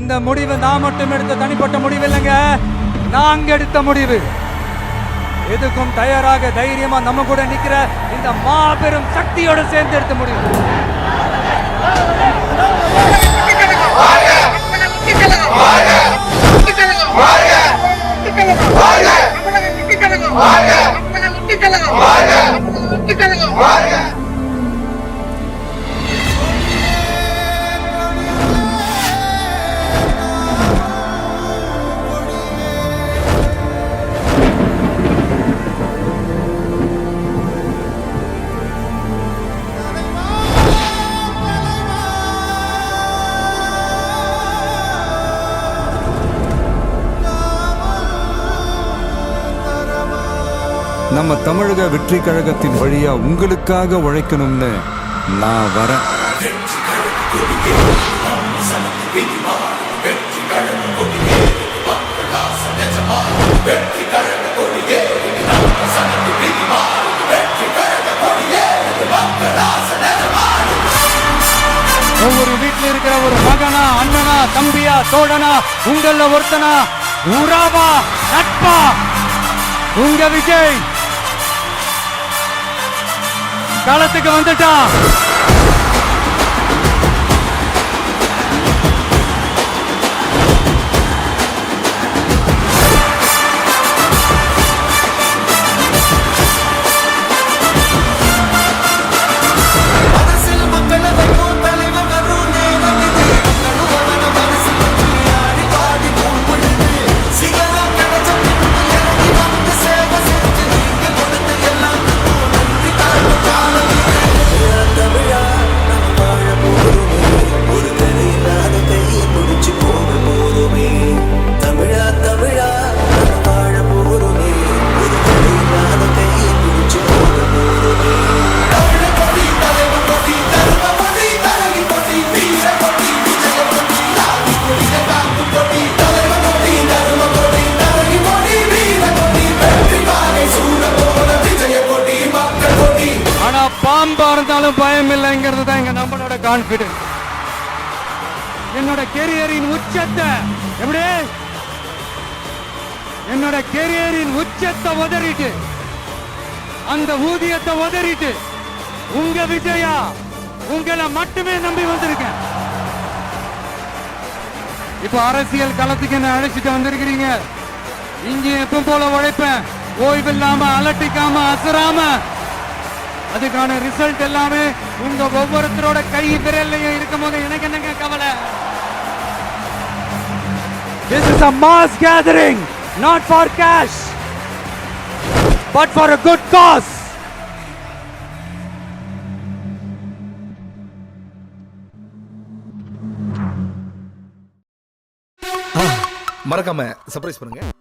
இந்த முடிவு நான் மட்டும் எடுத்த தனிப்பட்ட முடிவு இல்லைங்க, நாங்க எடுத்த முடிவு. எதுக்கும் தயாராக தைரியமா நம்ம கூட நிக்கிற இந்த மாபெரும் சக்தியோட சேர்ந்து எடுத்த முடிவு. நம்ம தமிழக வெற்றி கழகத்தின் வழியா உங்களுக்காக உழைக்கணும்னு நான் வரேன். ஒவ்வொரு வீட்டில் இருக்கிற ஒரு மகனா, அண்ணனா, தம்பியா, தோழனா, உங்கள ஒருத்தனா, உறவா, நட்பா, உங்க விஜய் களத்துக்கு வந்துட்டான். பாம்பா இருந்தாலும் பயம் இல்லைங்கிறது தான் எங்க நம்மளோட கான்பிடன்ஸ். என்னோட கெரியரின் உச்சத்தை எப்படி என்னோட கெரியரின் உச்சத்தை உதறிட்டு, அந்த ஊதியத்தை உதறிட்டு, உங்க விஜயா உங்களை மட்டுமே நம்பி வந்திருக்கேன். இப்ப அரசியல் களத்துக்கு என்ன அழைச்சிட்டு வந்திருக்கிறீங்க. இங்கே எப்ப போல உழைப்பேன், ஓய்வில்லாம, அலட்டிக்காம, அசராம. அதுக்கான ரிசல்ட் எல்லாமே உங்க ஒவ்வொருத்தரோட கை விரல்லையும் இருக்கும் போது எனக்கு என்னங்க கவலை. This is a mass gathering, not for cash, but for a good cause. மறக்காம சர்ப்ரைஸ் பண்ணுங்க.